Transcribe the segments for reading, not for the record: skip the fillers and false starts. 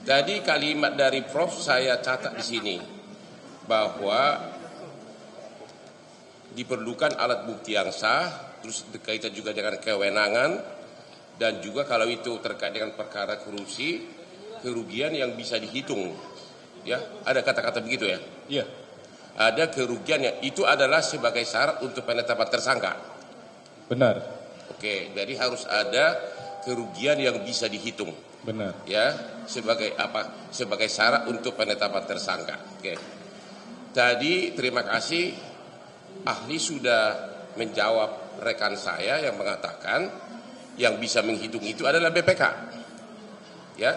Tadi kalimat dari Prof saya catat di sini bahwa diperlukan alat bukti yang sah, terus berkaitan juga dengan kewenangan, dan juga kalau itu terkait dengan perkara korupsi, kerugian yang bisa dihitung. Ya, ada kata-kata begitu ya? Iya. Ada kerugian yang itu adalah sebagai syarat untuk penetapan tersangka. Benar. Oke, jadi harus ada kerugian yang bisa dihitung. Benar. Ya, sebagai apa? Sebagai syarat untuk penetapan tersangka. Oke. Tadi terima kasih ahli sudah menjawab rekan saya yang mengatakan yang bisa menghitung itu adalah BPK. Ya.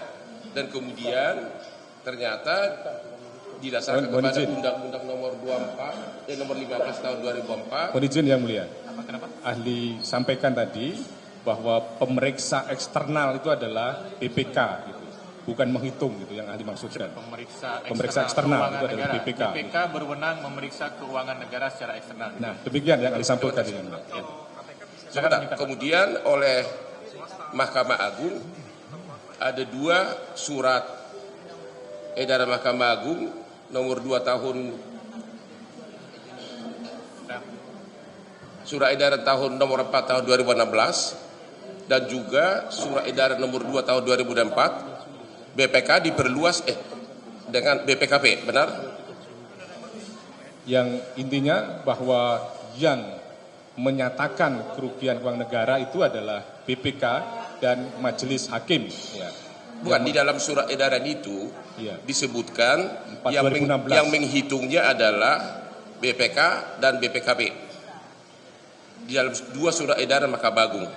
Dan kemudian ternyata didasarkan kepada Undang-Undang nomor 15 tahun 2004. Mohon izin yang mulia. Kenapa? Ahli sampaikan tadi bahwa pemeriksa eksternal itu adalah BPK gitu. Bukan menghitung gitu yang ahli maksudkan. Pemeriksa eksternal itu adalah BPK. BPK berwenang memeriksa keuangan negara secara eksternal. Nah, demikian yang ahli sampaikan tadi. Sebentar. Kemudian oleh Mahkamah Agung ada 2 surat edaran Mahkamah Agung nomor 2 tahun surat edaran tahun nomor 4 tahun 2016 dan juga surat edaran nomor 2 tahun 2004 BPK diperluas dengan BPKP, benar? Yang intinya bahwa yang menyatakan kerugian keuangan negara itu adalah BPK dan majelis hakim. Ya. Bukan, di dalam surat edaran itu disebutkan yang menghitungnya adalah BPK dan BPKP. Di dalam 2 surat edaran Mahkamah Agung.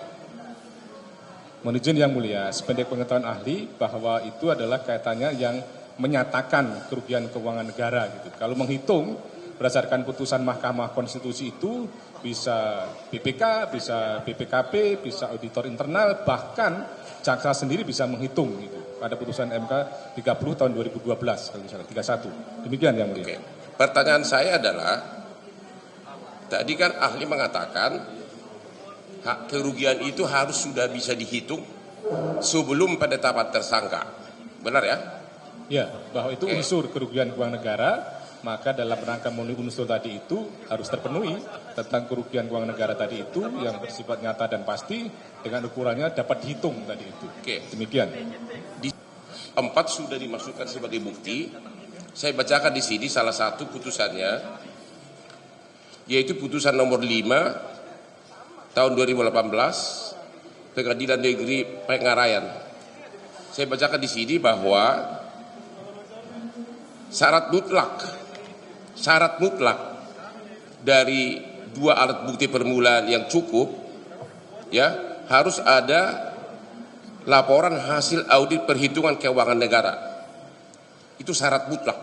Mohon izin yang mulia, sependek pengetahuan ahli bahwa itu adalah kaitannya yang menyatakan kerugian keuangan negara gitu. Kalau menghitung berdasarkan putusan Mahkamah Konstitusi itu bisa BPK, bisa BPKP, bisa auditor internal, bahkan jaksa sendiri bisa menghitung gitu. Pada putusan MK 30 tahun 2012 kalau misalnya 31. Demikian yang mulia. Oke. Pertanyaan saya adalah tadi kan ahli mengatakan hak kerugian itu harus sudah bisa dihitung sebelum penetapan tersangka. Benar ya? Ya, bahwa itu unsur kerugian keuangan negara, maka dalam rangka memenuhi unsur tadi itu harus terpenuhi tentang kerugian keuangan negara tadi itu yang bersifat nyata dan pasti dengan ukurannya dapat dihitung tadi itu. Oke. Demikian. 4 sudah dimasukkan sebagai bukti. Saya bacakan di sini salah satu putusannya, yaitu putusan nomor 5 tahun 2018 Pengadilan Negeri Pengarayan. Saya bacakan di sini bahwa syarat mutlak dari 2 alat bukti permulaan yang cukup ya harus ada laporan hasil audit perhitungan keuangan negara. Itu syarat mutlak.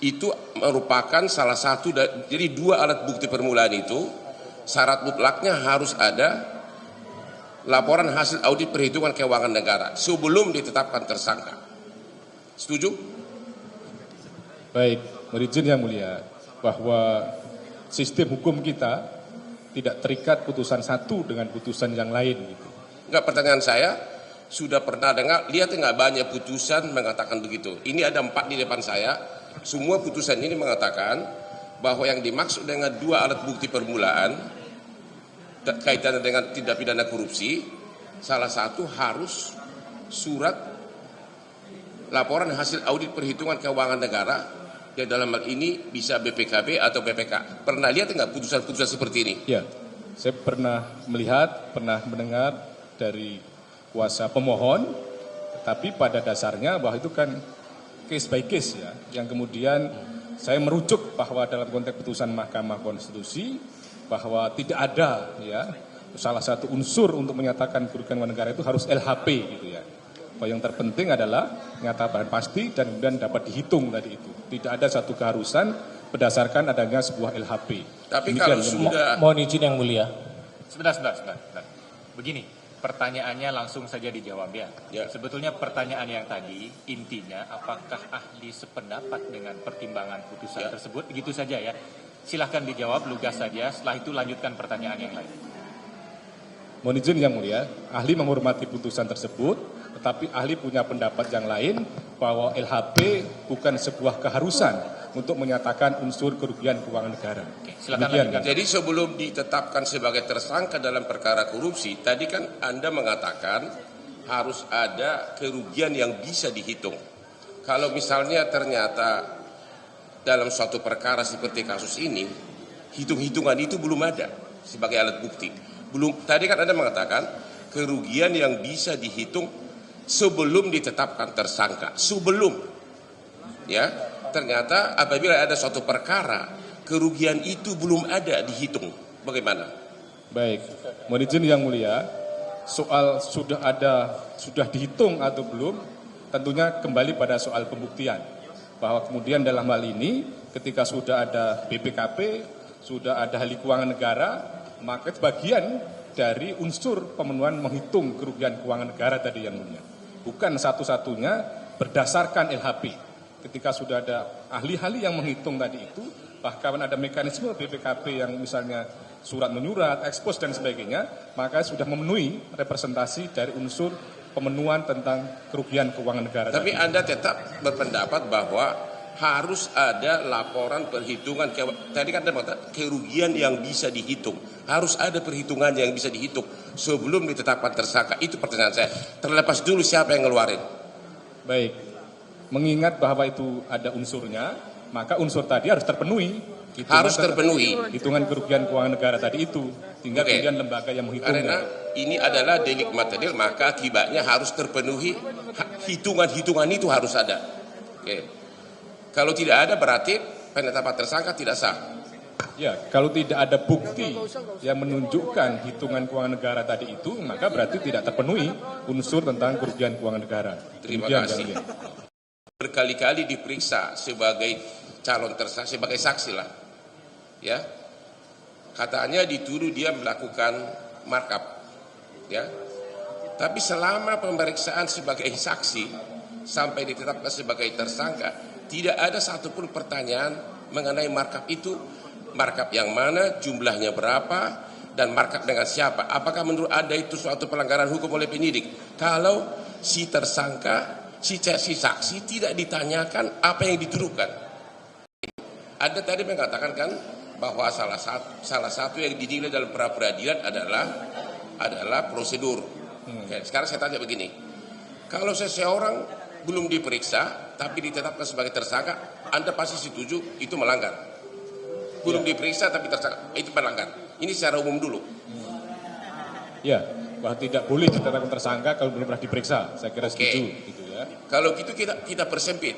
Itu merupakan salah satu jadi 2 alat bukti permulaan itu syarat mutlaknya harus ada laporan hasil audit perhitungan keuangan negara sebelum ditetapkan tersangka. Setuju? Baik, izin yang mulia bahwa sistem hukum kita tidak terikat putusan satu dengan putusan yang lain gitu. Enggak, pertanyaan saya sudah pernah dengar, lihat enggak banyak putusan mengatakan begitu. Ini ada 4 di depan saya. Semua putusan ini mengatakan bahwa yang dimaksud dengan 2 alat bukti permulaan kaitannya dengan tindak pidana korupsi, salah satu harus surat laporan hasil audit perhitungan keuangan negara, yang dalam hal ini bisa BPKB atau BPK. Pernah lihat enggak putusan-putusan seperti ini? Ya, saya pernah melihat, pernah mendengar dari kuasa pemohon, tapi pada dasarnya bahwa itu kan case by case ya, yang kemudian saya merujuk bahwa dalam konteks putusan Mahkamah Konstitusi bahwa tidak ada ya salah satu unsur untuk menyatakan kerugian keuangan negara itu harus LHP gitu ya. Bahwa yang terpenting adalah nyata pasti dan kemudian dapat dihitung tadi itu. Tidak ada satu keharusan berdasarkan adanya sebuah LHP. Tapi demikian, kalau sudah mohon izin yang mulia. Sebentar. Begini, pertanyaannya langsung saja dijawab ya. Sebetulnya pertanyaan yang tadi intinya apakah ahli sependapat dengan pertimbangan putusan tersebut? Begitu saja ya. Silahkan dijawab lugas saja, setelah itu lanjutkan pertanyaan yang lain. Mohon izin yang mulia, ahli menghormati putusan tersebut, Tetapi ahli punya pendapat yang lain bahwa LHP bukan sebuah keharusan untuk menyatakan unsur kerugian keuangan negara. Silakan Demikian, Jadi sebelum ditetapkan sebagai tersangka dalam perkara korupsi, tadi kan Anda mengatakan harus ada kerugian yang bisa dihitung. Kalau misalnya ternyata dalam suatu perkara seperti kasus ini, hitung-hitungan itu belum ada sebagai alat bukti. Belum. Tadi kan Anda mengatakan kerugian yang bisa dihitung sebelum ditetapkan tersangka. Sebelum, ya, ternyata apabila ada suatu perkara, kerugian itu belum ada dihitung. Bagaimana? Baik, mohon izin yang mulia, soal sudah dihitung atau belum, tentunya kembali pada soal pembuktian. Bahwa kemudian dalam hal ini, ketika sudah ada BPKP, sudah ada ahli keuangan negara, maka bagian dari unsur pemenuhan menghitung kerugian keuangan negara tadi yang mulia. Bukan satu-satunya berdasarkan LHP. Ketika sudah ada ahli-ahli yang menghitung tadi itu, bahkan ada mekanisme BPKP yang misalnya surat menyurat, ekspos dan sebagainya, maka sudah memenuhi representasi dari unsur pemenuhan tentang kerugian keuangan negara. Tapi tadi Anda tetap berpendapat bahwa harus ada laporan perhitungan. Tadi kan Anda mengatakan kerugian yang bisa dihitung. Harus ada perhitungan yang bisa dihitung sebelum ditetapkan tersangka. Itu pertanyaan saya. Terlepas dulu siapa yang ngeluarin. Baik, mengingat bahwa itu ada unsurnya, maka unsur tadi harus terpenuhi. Harus terpenuhi. Hitungan kerugian keuangan negara tadi itu. Tinggal kemudian lembaga yang menghitungnya. Karena ini adalah delik material, maka akibatnya harus terpenuhi. Hitungan-hitungan itu harus ada. Oke. Kalau tidak ada berarti penetapan tersangka tidak sah. Ya, kalau tidak ada bukti yang menunjukkan hitungan keuangan negara tadi itu, maka berarti tidak terpenuhi unsur tentang kerugian keuangan negara. Terima kasih. Berkali-kali diperiksa sebagai calon tersangka, sebagai saksi lah. Ya. Katanya dituduh dia melakukan markup. Ya. Tapi selama pemeriksaan sebagai saksi sampai ditetapkan sebagai tersangka, tidak ada satupun pertanyaan mengenai markup itu. Markup yang mana, jumlahnya berapa, dan markup dengan siapa. Apakah menurut Anda itu suatu pelanggaran hukum oleh penyidik? Kalau si tersangka, si saksi tidak ditanyakan apa yang dituduhkan. Anda tadi mengatakan kan bahwa salah satu yang dinilai dalam pra-peradilan adalah prosedur. Oke, sekarang saya tanya begini. Kalau seseorang belum diperiksa tapi ditetapkan sebagai tersangka, Anda pasti setuju itu melanggar. Belum diperiksa tapi tersangka, itu melanggar. Ini secara umum dulu. Ya, bahwa tidak boleh ditetapkan tersangka kalau belum pernah diperiksa. Saya kira setuju. Gitu ya. Kalau gitu kita persempit.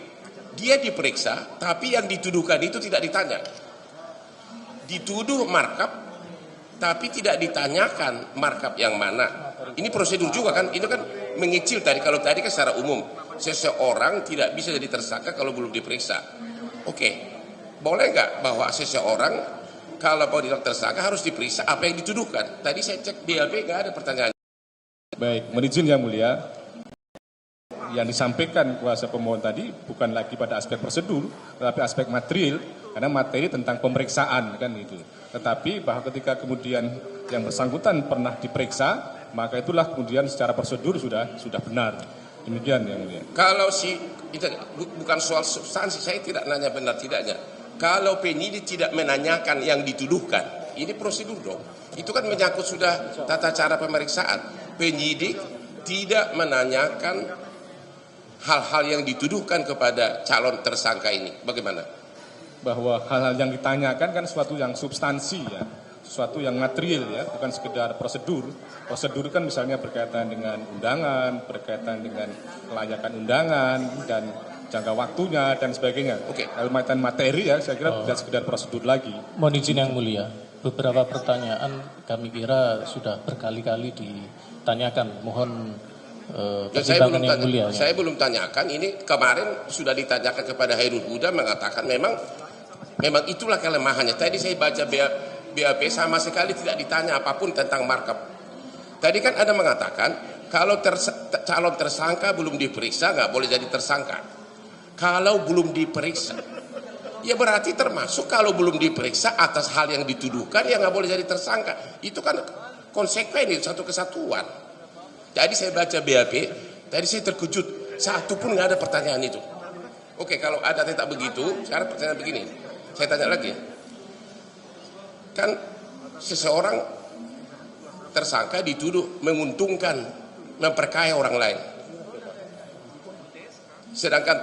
Dia diperiksa tapi yang dituduhkan itu tidak ditanya. Dituduh markup tapi tidak ditanyakan markup yang mana. Ini prosedur juga kan. Ini kan mengicil tadi. Kalau tadi kan secara umum. Seseorang tidak bisa jadi tersangka kalau belum diperiksa. Oke. Boleh nggak bahwa seseorang kalau mau ditetapkan tersangka harus diperiksa apa yang dituduhkan? Tadi saya cek BLP nggak ada pertanyaan. Baik, mohon izin yang mulia. Yang disampaikan kuasa pemohon tadi bukan lagi pada aspek prosedur, tetapi aspek material, karena materi tentang pemeriksaan kan itu. Tetapi bahwa ketika kemudian yang bersangkutan pernah diperiksa, maka itulah kemudian secara prosedur sudah benar. Demikian yang mulia. Kalau itu bukan soal substansi, saya tidak nanya benar tidaknya. Kalau penyidik tidak menanyakan yang dituduhkan, ini prosedur dong. Itu kan menyangkut sudah tata cara pemeriksaan. Penyidik tidak menanyakan hal-hal yang dituduhkan kepada calon tersangka ini. Bagaimana? Bahwa hal-hal yang ditanyakan kan sesuatu yang substansi ya. Sesuatu yang material ya, bukan sekedar prosedur. Prosedur kan misalnya berkaitan dengan undangan, berkaitan dengan kelayakan undangan dan jangka waktunya dan sebagainya. Oke. Kalau materi ya, saya kira tidak sekedar prosedur lagi. Mohon izin yang mulia, beberapa pertanyaan kami kira sudah berkali-kali ditanyakan. Mohon pertimbangan yang mulia. Saya belum tanyakan. Ini kemarin sudah ditanyakan kepada Hairul Huda, mengatakan memang itulah kelemahannya. Tadi saya baca BAP sama sekali tidak ditanya apapun tentang markup. Tadi kan Anda mengatakan kalau calon tersangka belum diperiksa nggak boleh jadi tersangka. Kalau belum diperiksa, ya berarti termasuk kalau belum diperiksa atas hal yang dituduhkan ya nggak boleh jadi tersangka. Itu kan konsekuen, itu satu kesatuan. Jadi saya baca BAP, Tadi saya terkejut, satu pun nggak ada pertanyaan itu. Oke, kalau ada tidak begitu, sekarang pertanyaan begini. Saya tanya lagi. Kan seseorang tersangka dituduh menguntungkan, memperkaya orang lain. Sedangkan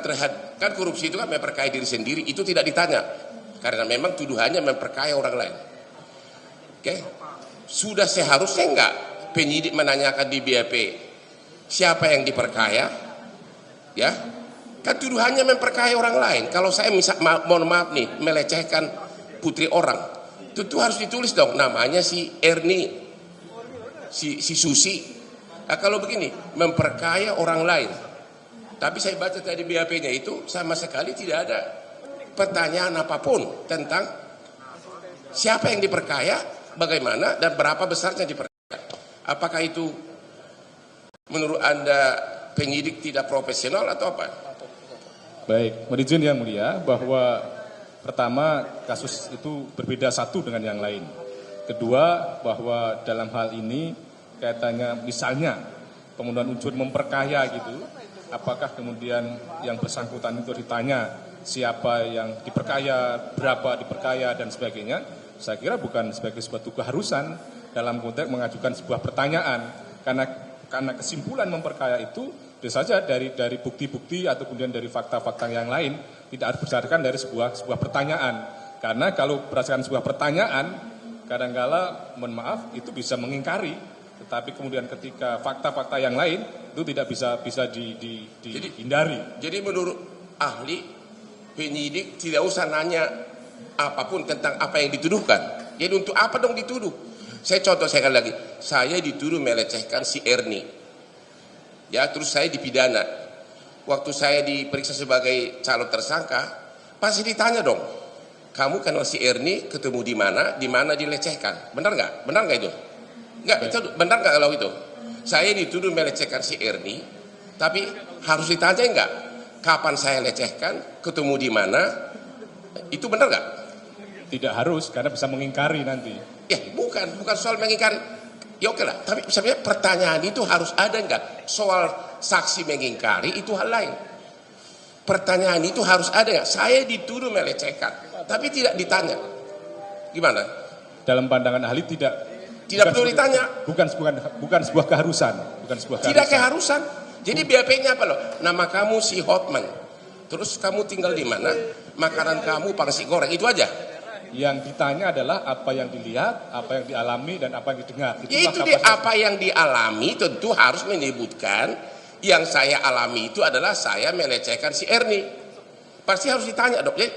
kan korupsi itu kan memperkaya diri sendiri, itu tidak ditanya. Karena memang tuduhannya memperkaya orang lain. Oke, sudah seharusnya enggak penyidik menanyakan di BAP siapa yang diperkaya, ya? Kan tuduhannya memperkaya orang lain. Kalau saya mohon maaf nih, melecehkan putri orang, tentu harus ditulis dong namanya si Erni, si Susi. Nah, kalau begini, memperkaya orang lain. Tapi saya baca tadi BAP-nya itu sama sekali tidak ada pertanyaan apapun tentang siapa yang diperkaya, bagaimana dan berapa besarnya diperkaya. Apakah itu menurut Anda penyidik tidak profesional atau apa? Baik, mohon yang mulia bahwa pertama kasus itu berbeda satu dengan yang lain. Kedua bahwa dalam hal ini kaitannya misalnya pemenuhan unsur memperkaya gitu, apakah kemudian yang bersangkutan itu ditanya siapa yang diperkaya, berapa diperkaya dan sebagainya, saya kira bukan sebagai suatu keharusan dalam konteks mengajukan sebuah pertanyaan, karena kesimpulan memperkaya itu bisa saja dari bukti-bukti atau kemudian dari fakta-fakta yang lain, tidak harus berdasarkan dari sebuah pertanyaan. Karena kalau berdasarkan sebuah pertanyaan, kadangkala mohon maaf itu bisa mengingkari, tetapi kemudian ketika fakta-fakta yang lain itu tidak bisa dihindari. Jadi menurut ahli, penyidik tidak usah nanya apapun tentang apa yang dituduhkan. Jadi untuk apa dong dituduh? Saya contoh sekali lagi, saya dituduh melecehkan si Erni. Ya, terus saya dipidana. Waktu saya diperiksa sebagai calon tersangka, pasti ditanya dong, kamu kenal si Erni, ketemu di mana dilecehkan? Benar nggak? Benar nggak itu? Nggak, itu benar nggak kalau itu? Saya dituduh melecehkan si Erni, tapi harus ditanya nggak? Kapan saya lecehkan, ketemu di mana, itu benar nggak? Tidak harus, karena bisa mengingkari nanti. Ya, bukan soal mengingkari. Ya oke lah, tapi sebenarnya pertanyaan itu harus ada nggak? Soal saksi mengingkari itu hal lain. Pertanyaan itu harus ada nggak? Saya dituduh melecehkan, tapi tidak ditanya. Gimana? Dalam pandangan ahli tidak perlu ditanya. Bukan sebuah keharusan. Tidak keharusan. Jadi BAP-nya apa loh? Nama kamu si Hotman. Terus kamu tinggal di mana? Makanan kamu pangsit goreng, itu aja. Yang ditanya adalah apa yang dilihat, apa yang dialami, dan apa yang didengar. Itu dia, apa yang dialami tentu harus menyebutkan yang saya alami itu adalah saya melecehkan si Erni. Pasti harus ditanya dok. Jadi,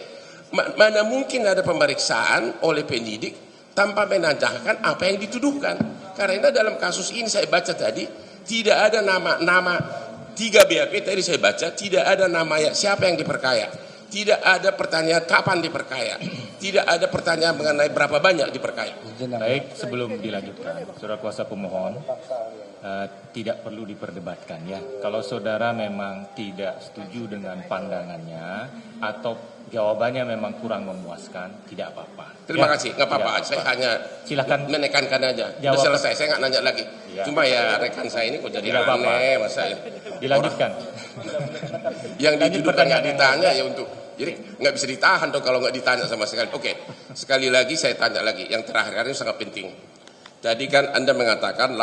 mana mungkin ada pemeriksaan oleh penyidik tanpa menanyakan apa yang dituduhkan. Karena dalam kasus ini saya baca tadi, tidak ada nama 3 BAP tadi saya baca, tidak ada namanya siapa yang diperkaya. Tidak ada pertanyaan kapan diperkaya. Tidak ada pertanyaan mengenai berapa banyak diperkaya. Baik, sebelum dilanjutkan, saudara kuasa pemohon, tidak perlu diperdebatkan ya. Kalau saudara memang tidak setuju dengan pandangannya atau jawabannya memang kurang memuaskan, tidak apa-apa. Terima kasih, nggak apa-apa. Saya hanya silakan menekankan aja. Sudah selesai, saya nggak nanya lagi. Ya. Cuma ya rekan saya ini kok jadi aneh, masa dilanjutkan. Yang dituduhkan nggak ditanya ya untuk. Jadi nggak bisa ditahan dong kalau nggak ditanya sama sekali. Oke, sekali lagi saya tanya lagi. Yang terakhir ini sangat penting. Tadi kan Anda mengatakan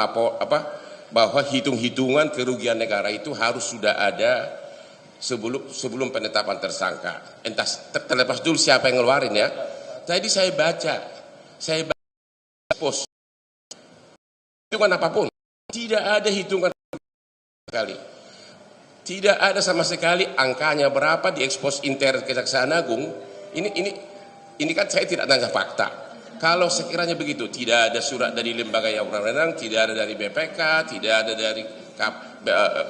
bahwa hitung-hitungan kerugian negara itu harus sudah ada sebelum penetapan tersangka. Entah terlepas dulu siapa yang ngeluarin ya. Tadi saya baca pos hitungan apapun, tidak ada hitungan sekali. Tidak ada sama sekali angkanya berapa diekspos intern Kejaksaan Agung. Ini kan saya tidak tanya fakta. Kalau sekiranya begitu, tidak ada surat dari lembaga yang berwenang, tidak ada dari BPK, tidak ada dari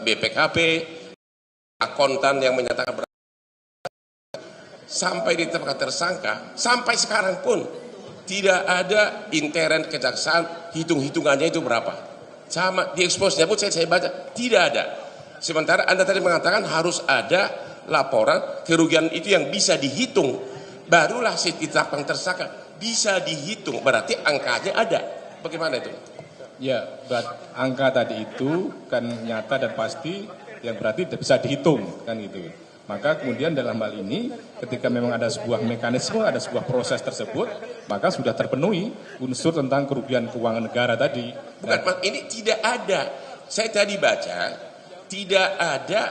BPKP, akuntan yang menyatakan berapa. Sampai ditetapkan tersangka, sampai sekarang pun tidak ada intern Kejaksaan hitung-hitungannya itu berapa. Sama dieksposnya pun saya baca tidak ada. Sementara Anda tadi mengatakan harus ada laporan kerugian itu yang bisa dihitung. Barulah ditetapkan tersangka bisa dihitung, berarti angkanya ada. Bagaimana itu? Ya, angka tadi itu kan nyata dan pasti yang berarti bisa dihitung kan gitu. Maka kemudian dalam hal ini ketika memang ada sebuah mekanisme, ada sebuah proses tersebut, maka sudah terpenuhi unsur tentang kerugian keuangan negara tadi. Bukan, ini tidak ada. Saya tadi baca, tidak ada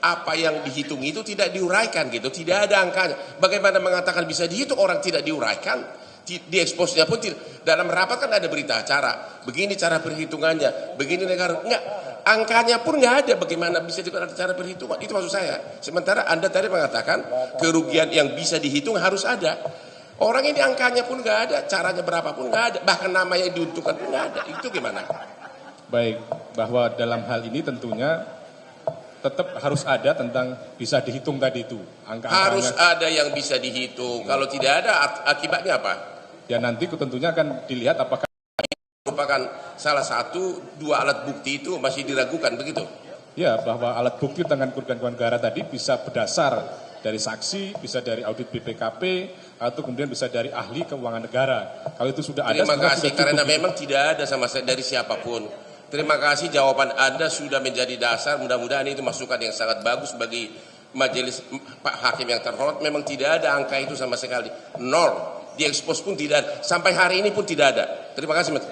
apa yang dihitung itu tidak diuraikan gitu, tidak ada angkanya. Bagaimana mengatakan bisa dihitung orang tidak diuraikan? Di eksposnya pun tidak. Dalam rapat kan ada berita acara, begini cara perhitungannya, begini negara, enggak. Angkanya pun nggak ada, bagaimana bisa ada cara perhitungan? Itu maksud saya. Sementara Anda tadi mengatakan kerugian yang bisa dihitung harus ada. Orang ini angkanya pun nggak ada, caranya berapa pun nggak ada, bahkan nama yang diuntukkan pun nggak ada. Itu gimana? Baik, bahwa dalam hal ini tentunya tetap harus ada tentang bisa dihitung tadi itu. Harus ada yang bisa dihitung. Kalau tidak ada, akibatnya apa? Ya nanti tentunya akan dilihat apakah merupakan salah satu dua alat bukti itu masih diragukan begitu? Ya, bahwa alat bukti tentang kerugian keuangan negara tadi bisa berdasar dari saksi, bisa dari audit BPKP, atau kemudian bisa dari ahli keuangan negara. Kalau itu sudah ada, terima kasih karena memang tidak ada sama dari siapapun. Terima kasih, jawaban Anda sudah menjadi dasar. Mudah-mudahan itu masukan yang sangat bagus bagi majelis Pak Hakim yang terhormat. Memang tidak ada angka itu sama sekali, nol. Di ekspos pun tidak ada, sampai hari ini pun tidak ada. Terima kasih.